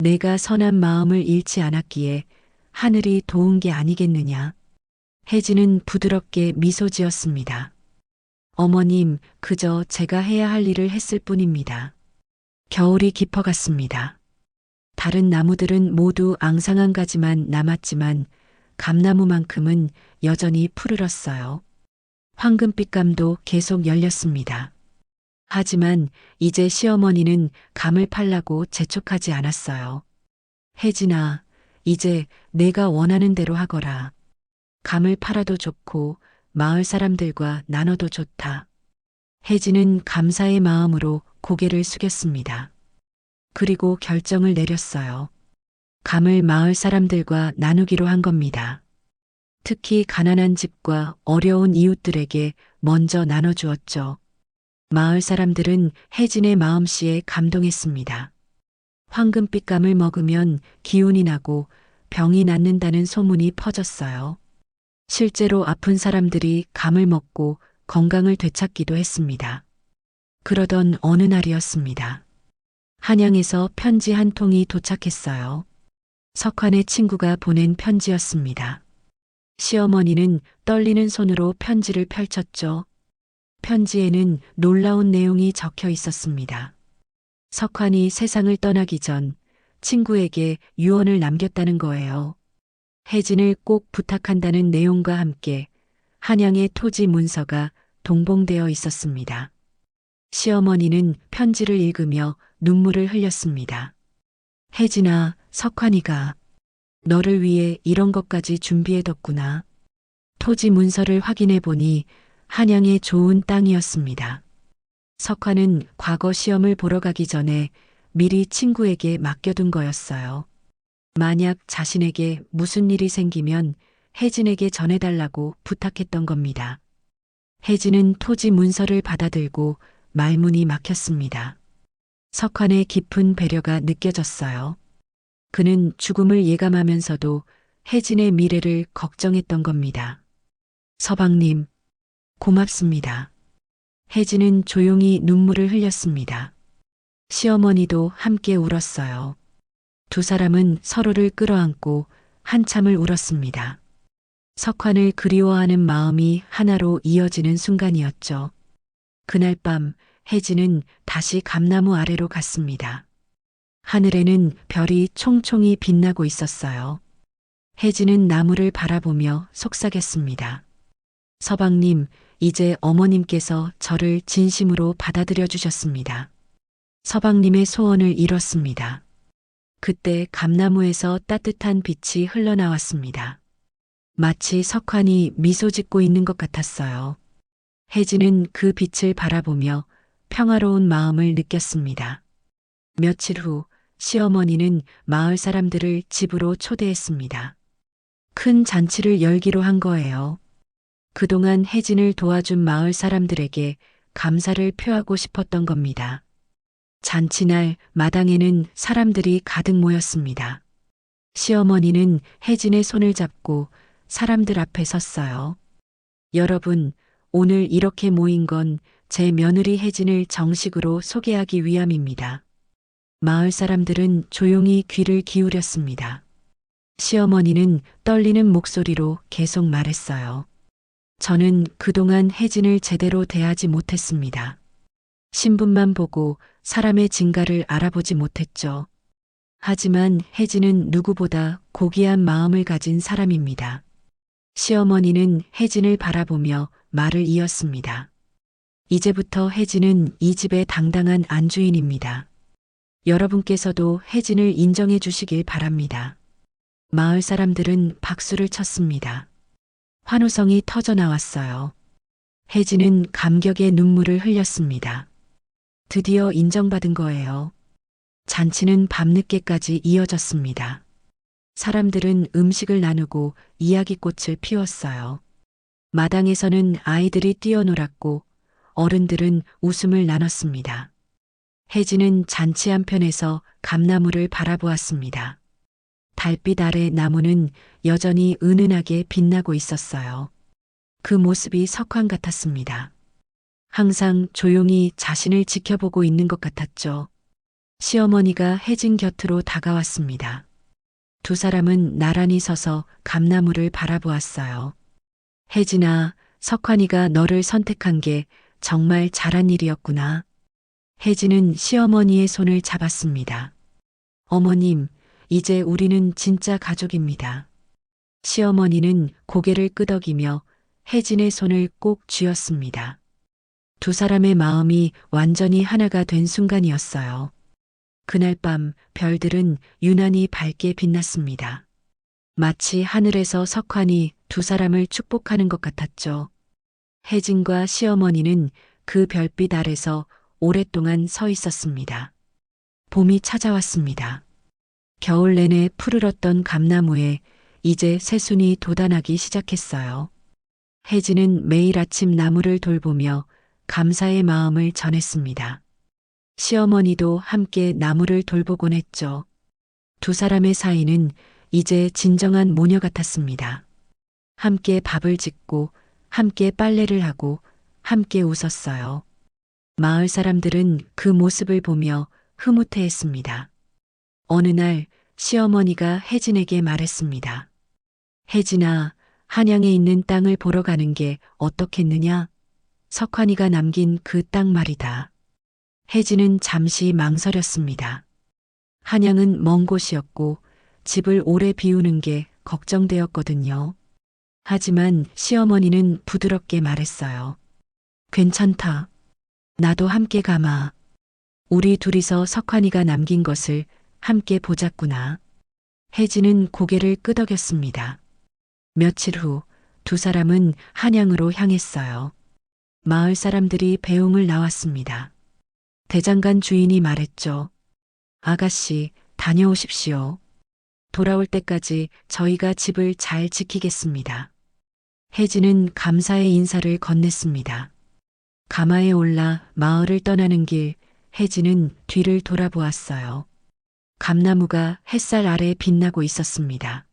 내가 선한 마음을 잃지 않았기에 하늘이 도운 게 아니겠느냐. 혜진은 부드럽게 미소 지었습니다. 어머님, 그저 제가 해야 할 일을 했을 뿐입니다. 겨울이 깊어갔습니다. 다른 나무들은 모두 앙상한 가지만 남았지만 감나무만큼은 여전히 푸르렀어요. 황금빛감도 계속 열렸습니다. 하지만 이제 시어머니는 감을 팔라고 재촉하지 않았어요. 혜진아, 이제 내가 원하는 대로 하거라. 감을 팔아도 좋고 마을 사람들과 나눠도 좋다. 혜진은 감사의 마음으로 고개를 숙였습니다. 그리고 결정을 내렸어요. 감을 마을 사람들과 나누기로 한 겁니다. 특히 가난한 집과 어려운 이웃들에게 먼저 나눠주었죠. 마을 사람들은 혜진의 마음씨에 감동했습니다. 황금빛 감을 먹으면 기운이 나고 병이 낫는다는 소문이 퍼졌어요. 실제로 아픈 사람들이 감을 먹고 건강을 되찾기도 했습니다. 그러던 어느 날이었습니다. 한양에서 편지 한 통이 도착했어요. 석환의 친구가 보낸 편지였습니다. 시어머니는 떨리는 손으로 편지를 펼쳤죠. 편지에는 놀라운 내용이 적혀 있었습니다. 석환이 세상을 떠나기 전 친구에게 유언을 남겼다는 거예요. 혜진을 꼭 부탁한다는 내용과 함께 한양의 토지 문서가 동봉되어 있었습니다. 시어머니는 편지를 읽으며 눈물을 흘렸습니다. 혜진아, 석환이가 너를 위해 이런 것까지 준비해뒀구나. 토지 문서를 확인해 보니 한양의 좋은 땅이었습니다. 석환은 과거 시험을 보러 가기 전에 미리 친구에게 맡겨둔 거였어요. 만약 자신에게 무슨 일이 생기면 혜진에게 전해달라고 부탁했던 겁니다. 혜진은 토지 문서를 받아들고 말문이 막혔습니다. 석환의 깊은 배려가 느껴졌어요. 그는 죽음을 예감하면서도 혜진의 미래를 걱정했던 겁니다. 서방님, 고맙습니다. 혜진은 조용히 눈물을 흘렸습니다. 시어머니도 함께 울었어요. 두 사람은 서로를 끌어안고 한참을 울었습니다. 석환을 그리워하는 마음이 하나로 이어지는 순간이었죠. 그날 밤 혜진은 다시 감나무 아래로 갔습니다. 하늘에는 별이 총총히 빛나고 있었어요. 혜진은 나무를 바라보며 속삭였습니다. 서방님, 이제 어머님께서 저를 진심으로 받아들여 주셨습니다. 서방님의 소원을 이뤘습니다. 그때 감나무에서 따뜻한 빛이 흘러나왔습니다. 마치 석환이 미소 짓고 있는 것 같았어요. 혜진은 그 빛을 바라보며 평화로운 마음을 느꼈습니다. 며칠 후 시어머니는 마을 사람들을 집으로 초대했습니다. 큰 잔치를 열기로 한 거예요. 그동안 혜진을 도와준 마을 사람들에게 감사를 표하고 싶었던 겁니다. 잔치날 마당에는 사람들이 가득 모였습니다. 시어머니는 혜진의 손을 잡고 사람들 앞에 섰어요. 여러분, 오늘 이렇게 모인 건 제 며느리 혜진을 정식으로 소개하기 위함입니다. 마을 사람들은 조용히 귀를 기울였습니다. 시어머니는 떨리는 목소리로 계속 말했어요. 저는 그동안 혜진을 제대로 대하지 못했습니다. 신분만 보고 사람의 진가를 알아보지 못했죠. 하지만 혜진은 누구보다 고귀한 마음을 가진 사람입니다. 시어머니는 혜진을 바라보며 말을 이었습니다. 이제부터 혜진은 이 집의 당당한 안주인입니다. 여러분께서도 혜진을 인정해 주시길 바랍니다. 마을 사람들은 박수를 쳤습니다. 환호성이 터져 나왔어요. 혜진은 감격의 눈물을 흘렸습니다. 드디어 인정받은 거예요. 잔치는 밤늦게까지 이어졌습니다. 사람들은 음식을 나누고 이야기꽃을 피웠어요. 마당에서는 아이들이 뛰어놀았고 어른들은 웃음을 나눴습니다. 혜진은 잔치 한편에서 감나무를 바라보았습니다. 달빛 아래 나무는 여전히 은은하게 빛나고 있었어요. 그 모습이 석환 같았습니다. 항상 조용히 자신을 지켜보고 있는 것 같았죠. 시어머니가 혜진 곁으로 다가왔습니다. 두 사람은 나란히 서서 감나무를 바라보았어요. 혜진아, 석환이가 너를 선택한 게 정말 잘한 일이었구나. 혜진은 시어머니의 손을 잡았습니다. 어머님, 이제 우리는 진짜 가족입니다. 시어머니는 고개를 끄덕이며 혜진의 손을 꼭 쥐었습니다. 두 사람의 마음이 완전히 하나가 된 순간이었어요. 그날 밤 별들은 유난히 밝게 빛났습니다. 마치 하늘에서 석환이 두 사람을 축복하는 것 같았죠. 혜진과 시어머니는 그 별빛 아래서 오랫동안 서 있었습니다. 봄이 찾아왔습니다. 겨울 내내 푸르렀던 감나무에 이제 새순이 돋아나기 시작했어요. 혜진은 매일 아침 나무를 돌보며 감사의 마음을 전했습니다. 시어머니도 함께 나무를 돌보곤 했죠. 두 사람의 사이는 이제 진정한 모녀 같았습니다. 함께 밥을 짓고 함께 빨래를 하고 함께 웃었어요. 마을 사람들은 그 모습을 보며 흐뭇해했습니다. 어느 날 시어머니가 혜진에게 말했습니다. 혜진아, 한양에 있는 땅을 보러 가는 게 어떻겠느냐? 석환이가 남긴 그 땅 말이다. 혜진은 잠시 망설였습니다. 한양은 먼 곳이었고 집을 오래 비우는 게 걱정되었거든요. 하지만 시어머니는 부드럽게 말했어요. 괜찮다. 나도 함께 가마. 우리 둘이서 석환이가 남긴 것을 함께 보자꾸나. 혜진은 고개를 끄덕였습니다. 며칠 후 두 사람은 한양으로 향했어요. 마을 사람들이 배웅을 나왔습니다. 대장간 주인이 말했죠. 아가씨, 다녀오십시오. 돌아올 때까지 저희가 집을 잘 지키겠습니다. 혜진은 감사의 인사를 건넸습니다. 가마에 올라 마을을 떠나는 길, 혜진은 뒤를 돌아보았어요. 감나무가 햇살 아래 빛나고 있었습니다.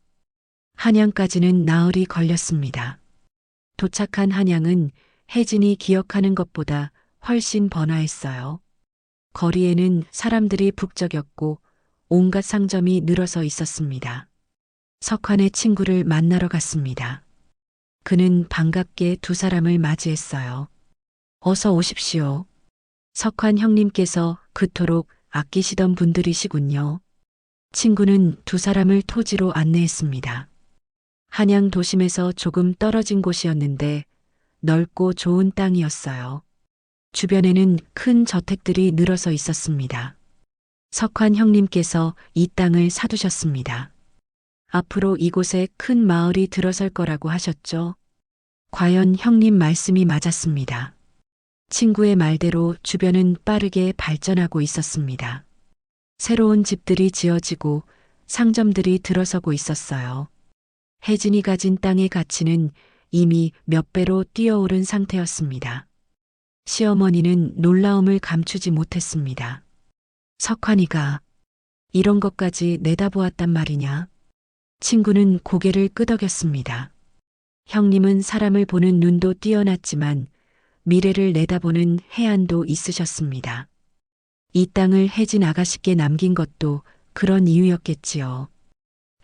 한양까지는 나흘이 걸렸습니다. 도착한 한양은 혜진이 기억하는 것보다 훨씬 번화했어요. 거리에는 사람들이 북적였고 온갖 상점이 늘어서 있었습니다. 석환의 친구를 만나러 갔습니다. 그는 반갑게 두 사람을 맞이했어요. 어서 오십시오. 석환 형님께서 그토록 아끼시던 분들이시군요. 친구는 두 사람을 토지로 안내했습니다. 한양 도심에서 조금 떨어진 곳이었는데 넓고 좋은 땅이었어요. 주변에는 큰 저택들이 늘어서 있었습니다. 석환 형님께서 이 땅을 사두셨습니다. 앞으로 이곳에 큰 마을이 들어설 거라고 하셨죠? 과연 형님 말씀이 맞았습니다. 친구의 말대로 주변은 빠르게 발전하고 있었습니다. 새로운 집들이 지어지고 상점들이 들어서고 있었어요. 혜진이 가진 땅의 가치는 이미 몇 배로 뛰어오른 상태였습니다. 시어머니는 놀라움을 감추지 못했습니다. 석환이가 이런 것까지 내다보았단 말이냐? 친구는 고개를 끄덕였습니다. 형님은 사람을 보는 눈도 뛰어났지만 미래를 내다보는 해안도 있으셨습니다. 이 땅을 혜진 아가씨께 남긴 것도 그런 이유였겠지요.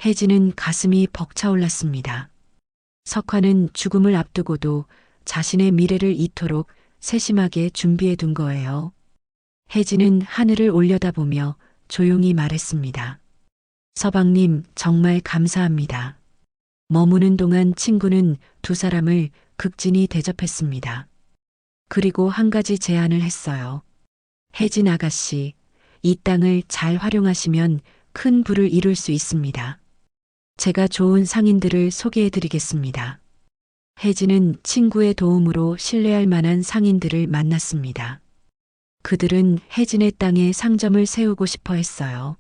혜진은 가슴이 벅차올랐습니다. 석환은 죽음을 앞두고도 자신의 미래를 이토록 세심하게 준비해 둔 거예요. 혜진은 하늘을 올려다보며 조용히 말했습니다. 서방님, 정말 감사합니다. 머무는 동안 친구는 두 사람을 극진히 대접했습니다. 그리고 한 가지 제안을 했어요. 혜진 아가씨, 이 땅을 잘 활용하시면 큰 부를 이룰 수 있습니다. 제가 좋은 상인들을 소개해 드리겠습니다. 혜진은 친구의 도움으로 신뢰할 만한 상인들을 만났습니다. 그들은 혜진의 땅에 상점을 세우고 싶어 했어요.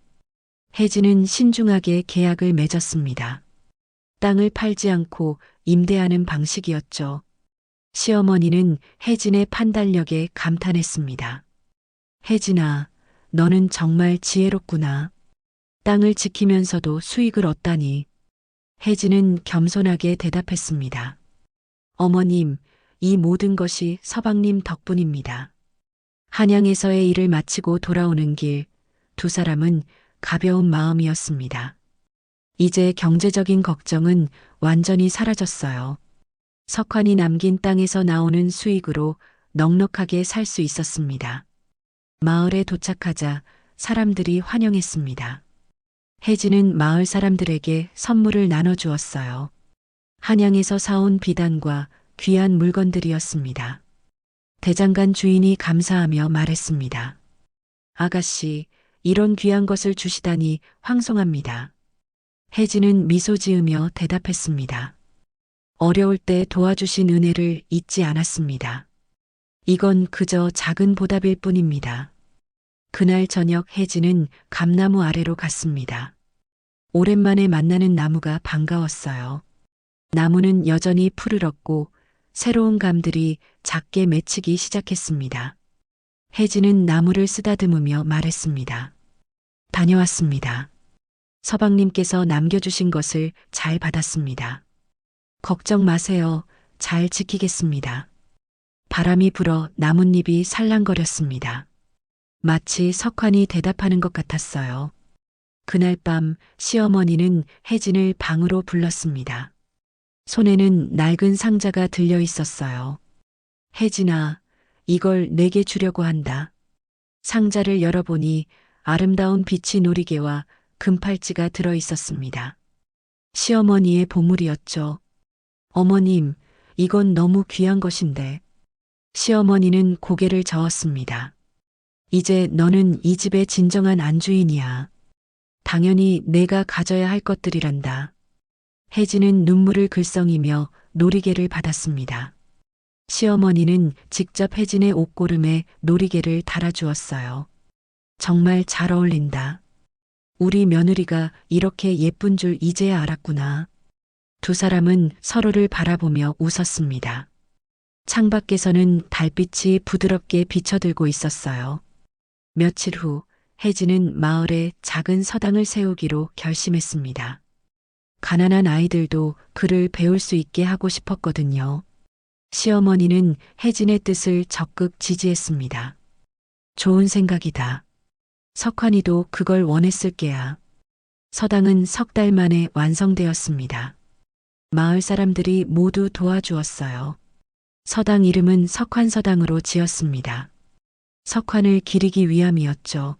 혜진은 신중하게 계약을 맺었습니다. 땅을 팔지 않고 임대하는 방식이었죠. 시어머니는 혜진의 판단력에 감탄했습니다. 혜진아, 너는 정말 지혜롭구나. 땅을 지키면서도 수익을 얻다니. 혜진은 겸손하게 대답했습니다. 어머님, 이 모든 것이 서방님 덕분입니다. 한양에서의 일을 마치고 돌아오는 길, 두 사람은 가벼운 마음이었습니다. 이제 경제적인 걱정은 완전히 사라졌어요. 석환이 남긴 땅에서 나오는 수익으로 넉넉하게 살 수 있었습니다. 마을에 도착하자 사람들이 환영했습니다. 혜진은 마을 사람들에게 선물을 나눠주었어요. 한양에서 사온 비단과 귀한 물건들이었습니다. 대장간 주인이 감사하며 말했습니다. 아가씨, 이런 귀한 것을 주시다니 황송합니다. 혜진은 미소 지으며 대답했습니다. 어려울 때 도와주신 은혜를 잊지 않았습니다. 이건 그저 작은 보답일 뿐입니다. 그날 저녁 혜진은 감나무 아래로 갔습니다. 오랜만에 만나는 나무가 반가웠어요. 나무는 여전히 푸르렀고 새로운 감들이 작게 맺히기 시작했습니다. 혜진은 나무를 쓰다듬으며 말했습니다. 다녀왔습니다. 서방님께서 남겨주신 것을 잘 받았습니다. 걱정 마세요. 잘 지키겠습니다. 바람이 불어 나뭇잎이 살랑거렸습니다. 마치 석환이 대답하는 것 같았어요. 그날 밤 시어머니는 혜진을 방으로 불렀습니다. 손에는 낡은 상자가 들려 있었어요. 혜진아, 이걸 내게 주려고 한다. 상자를 열어보니 아름다운 비치 놀이개와 금팔찌가 들어 있었습니다. 시어머니의 보물이었죠. 어머님, 이건 너무 귀한 것인데. 시어머니는 고개를 저었습니다. 이제 너는 이 집의 진정한 안주인이야. 당연히 내가 가져야 할 것들이란다. 혜진은 눈물을 글썽이며 놀이개를 받았습니다. 시어머니는 직접 혜진의 옷고름에 놀이개를 달아주었어요. 정말 잘 어울린다. 우리 며느리가 이렇게 예쁜 줄 이제야 알았구나. 두 사람은 서로를 바라보며 웃었습니다. 창밖에서는 달빛이 부드럽게 비쳐들고 있었어요. 며칠 후 혜진은 마을에 작은 서당을 세우기로 결심했습니다. 가난한 아이들도 글을 배울 수 있게 하고 싶었거든요. 시어머니는 혜진의 뜻을 적극 지지했습니다. 좋은 생각이다. 석환이도 그걸 원했을 게야. 서당은 석 달 만에 완성되었습니다. 마을 사람들이 모두 도와주었어요. 서당 이름은 석환서당으로 지었습니다. 석환을 기리기 위함이었죠.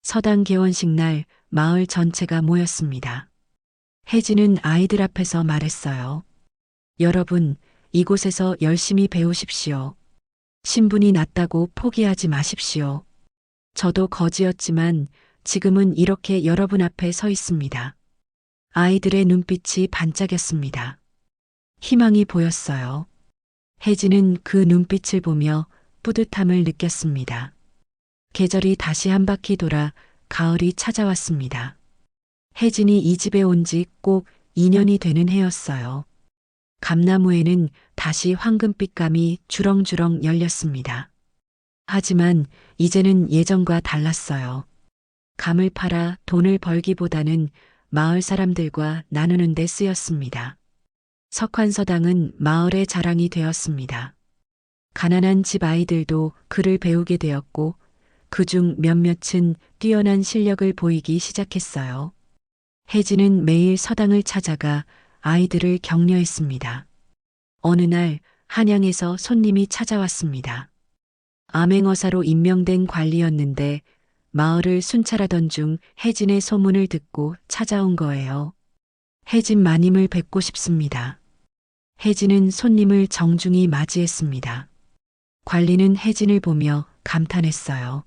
서당 개원식 날 마을 전체가 모였습니다. 혜진은 아이들 앞에서 말했어요. 여러분, 이곳에서 열심히 배우십시오. 신분이 낮다고 포기하지 마십시오. 저도 거지였지만 지금은 이렇게 여러분 앞에 서 있습니다. 아이들의 눈빛이 반짝였습니다. 희망이 보였어요. 혜진은 그 눈빛을 보며 뿌듯함을 느꼈습니다. 계절이 다시 한 바퀴 돌아 가을이 찾아왔습니다. 혜진이 이 집에 온 지 꼭 2년이 되는 해였어요. 감나무에는 다시 황금빛감이 주렁주렁 열렸습니다. 하지만 이제는 예전과 달랐어요. 감을 팔아 돈을 벌기보다는 마을 사람들과 나누는 데 쓰였습니다. 석환서당은 마을의 자랑이 되었습니다. 가난한 집 아이들도 글을 배우게 되었고 그중 몇몇은 뛰어난 실력을 보이기 시작했어요. 혜진은 매일 서당을 찾아가 아이들을 격려했습니다. 어느 날 한양에서 손님이 찾아왔습니다. 암행어사로 임명된 관리였는데 마을을 순찰하던 중 혜진의 소문을 듣고 찾아온 거예요. 혜진 마님을 뵙고 싶습니다. 혜진은 손님을 정중히 맞이했습니다. 관리는 혜진을 보며 감탄했어요.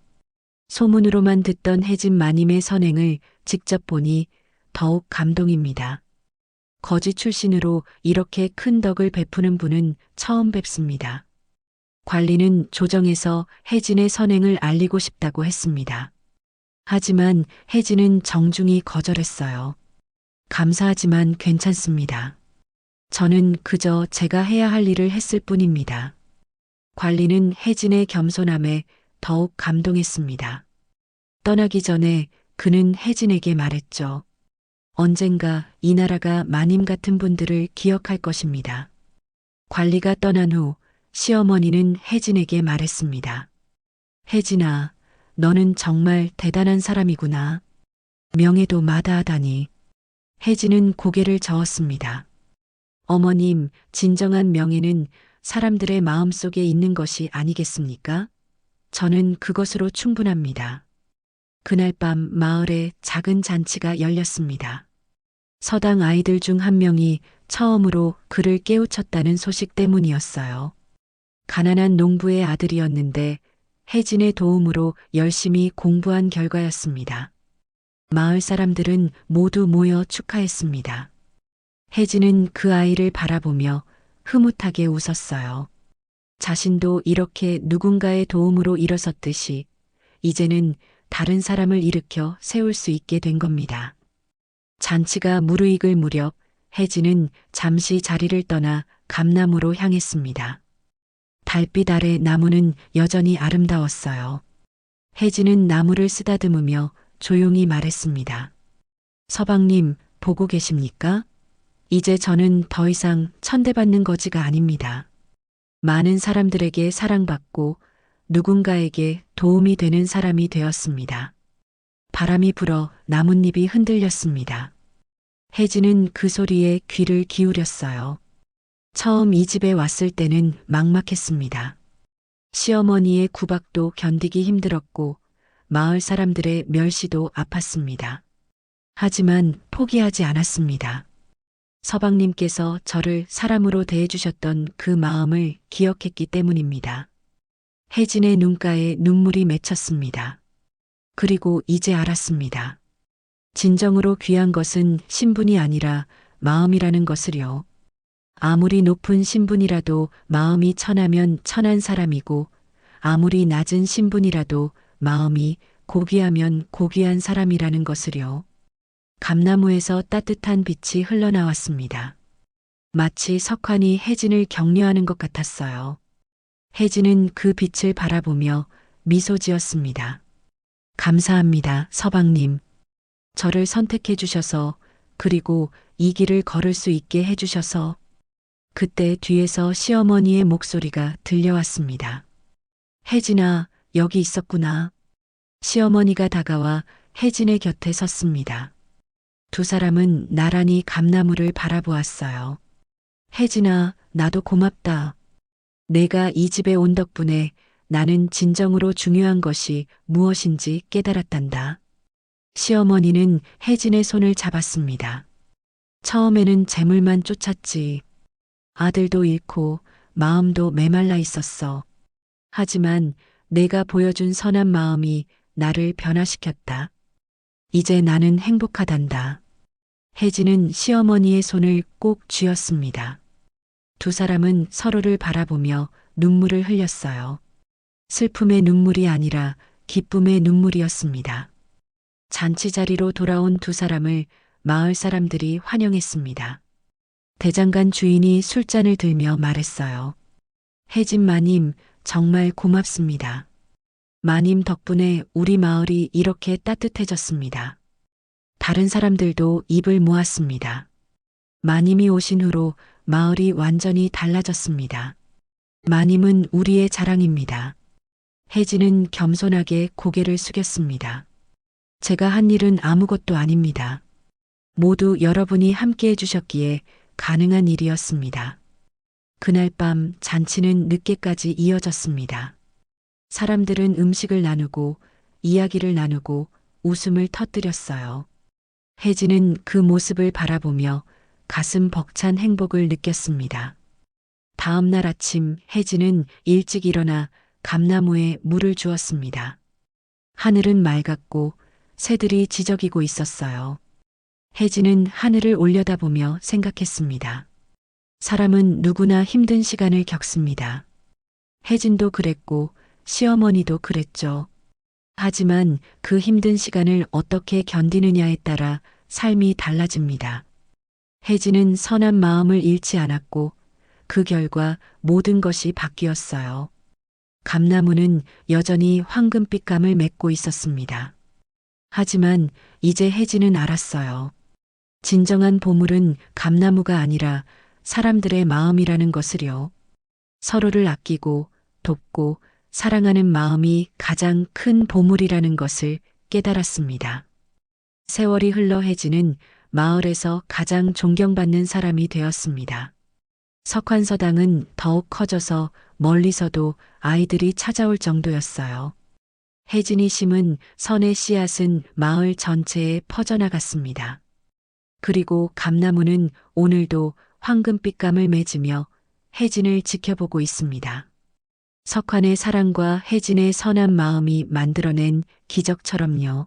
소문으로만 듣던 혜진 마님의 선행을 직접 보니 더욱 감동입니다. 거지 출신으로 이렇게 큰 덕을 베푸는 분은 처음 뵙습니다. 관리는 조정에서 혜진의 선행을 알리고 싶다고 했습니다. 하지만 혜진은 정중히 거절했어요. 감사하지만 괜찮습니다. 저는 그저 제가 해야 할 일을 했을 뿐입니다. 관리는 혜진의 겸손함에 더욱 감동했습니다. 떠나기 전에 그는 혜진에게 말했죠. 언젠가 이 나라가 마님 같은 분들을 기억할 것입니다. 관리가 떠난 후 시어머니는 혜진에게 말했습니다. 혜진아, 너는 정말 대단한 사람이구나. 명예도 마다하다니. 혜진은 고개를 저었습니다. 어머님, 진정한 명예는 사람들의 마음속에 있는 것이 아니겠습니까? 저는 그것으로 충분합니다. 그날 밤 마을에 작은 잔치가 열렸습니다. 서당 아이들 중 한 명이 처음으로 그를 깨우쳤다는 소식 때문이었어요. 가난한 농부의 아들이었는데 혜진의 도움으로 열심히 공부한 결과였습니다. 마을 사람들은 모두 모여 축하했습니다. 혜진은 그 아이를 바라보며 흐뭇하게 웃었어요. 자신도 이렇게 누군가의 도움으로 일어섰듯이 이제는 다른 사람을 일으켜 세울 수 있게 된 겁니다. 잔치가 무르익을 무렵 혜진은 잠시 자리를 떠나 감나무로 향했습니다. 달빛 아래 나무는 여전히 아름다웠어요. 혜진은 나무를 쓰다듬으며 조용히 말했습니다. 서방님, 보고 계십니까? 이제 저는 더 이상 천대받는 거지가 아닙니다. 많은 사람들에게 사랑받고 누군가에게 도움이 되는 사람이 되었습니다. 바람이 불어 나뭇잎이 흔들렸습니다. 혜진은 그 소리에 귀를 기울였어요. 처음 이 집에 왔을 때는 막막했습니다. 시어머니의 구박도 견디기 힘들었고 마을 사람들의 멸시도 아팠습니다. 하지만 포기하지 않았습니다. 서방님께서 저를 사람으로 대해주셨던 그 마음을 기억했기 때문입니다. 혜진의 눈가에 눈물이 맺혔습니다. 그리고 이제 알았습니다. 진정으로 귀한 것은 신분이 아니라 마음이라는 것을요. 아무리 높은 신분이라도 마음이 천하면 천한 사람이고 아무리 낮은 신분이라도 마음이 고귀하면 고귀한 사람이라는 것을요. 감나무에서 따뜻한 빛이 흘러나왔습니다. 마치 석환이 혜진을 격려하는 것 같았어요. 혜진은 그 빛을 바라보며 미소 지었습니다. 감사합니다, 서방님. 저를 선택해 주셔서 그리고 이 길을 걸을 수 있게 해 주셔서. 그때 뒤에서 시어머니의 목소리가 들려왔습니다. 혜진아, 여기 있었구나. 시어머니가 다가와 혜진의 곁에 섰습니다. 두 사람은 나란히 감나무를 바라보았어요. 혜진아, 나도 고맙다. 내가 이 집에 온 덕분에 나는 진정으로 중요한 것이 무엇인지 깨달았단다. 시어머니는 혜진의 손을 잡았습니다. 처음에는 재물만 쫓았지. 아들도 잃고 마음도 메말라 있었어. 하지만 내가 보여준 선한 마음이 나를 변화시켰다. 이제 나는 행복하단다. 혜진은 시어머니의 손을 꼭 쥐었습니다. 두 사람은 서로를 바라보며 눈물을 흘렸어요. 슬픔의 눈물이 아니라 기쁨의 눈물이었습니다. 잔치 자리로 돌아온 두 사람을 마을 사람들이 환영했습니다. 대장간 주인이 술잔을 들며 말했어요. 혜진 마님, 정말 고맙습니다. 마님 덕분에 우리 마을이 이렇게 따뜻해졌습니다. 다른 사람들도 입을 모았습니다. 마님이 오신 후로 마을이 완전히 달라졌습니다. 마님은 우리의 자랑입니다. 혜진은 겸손하게 고개를 숙였습니다. 제가 한 일은 아무것도 아닙니다. 모두 여러분이 함께 해주셨기에 가능한 일이었습니다. 그날 밤 잔치는 늦게까지 이어졌습니다. 사람들은 음식을 나누고 이야기를 나누고 웃음을 터뜨렸어요. 혜진은 그 모습을 바라보며 가슴 벅찬 행복을 느꼈습니다. 다음 날 아침 혜진은 일찍 일어나 감나무에 물을 주었습니다. 하늘은 맑았고 새들이 지저귀고 있었어요. 혜진은 하늘을 올려다보며 생각했습니다. 사람은 누구나 힘든 시간을 겪습니다. 혜진도 그랬고 시어머니도 그랬죠. 하지만 그 힘든 시간을 어떻게 견디느냐에 따라 삶이 달라집니다. 혜진은 선한 마음을 잃지 않았고 그 결과 모든 것이 바뀌었어요. 감나무는 여전히 황금빛감을 맺고 있었습니다. 하지만 이제 혜진은 알았어요. 진정한 보물은 감나무가 아니라 사람들의 마음이라는 것을요. 서로를 아끼고 돕고 사랑하는 마음이 가장 큰 보물이라는 것을 깨달았습니다. 세월이 흘러 혜진은 마을에서 가장 존경받는 사람이 되었습니다. 석환서당은 더욱 커져서 멀리서도 아이들이 찾아올 정도였어요. 혜진이 심은 선의 씨앗은 마을 전체에 퍼져나갔습니다. 그리고 감나무는 오늘도 황금빛감을 맺으며 혜진을 지켜보고 있습니다. 석환의 사랑과 혜진의 선한 마음이 만들어낸 기적처럼요.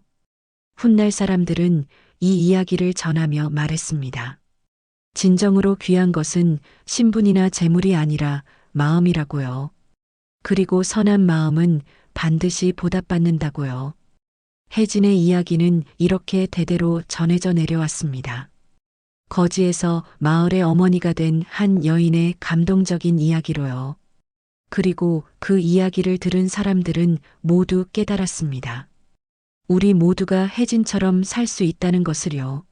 훗날 사람들은 이 이야기를 전하며 말했습니다. 진정으로 귀한 것은 신분이나 재물이 아니라 마음이라고요. 그리고 선한 마음은 반드시 보답받는다고요. 혜진의 이야기는 이렇게 대대로 전해져 내려왔습니다. 거지에서 마을의 어머니가 된 한 여인의 감동적인 이야기로요. 그리고 그 이야기를 들은 사람들은 모두 깨달았습니다. 우리 모두가 혜진처럼 살 수 있다는 것을요.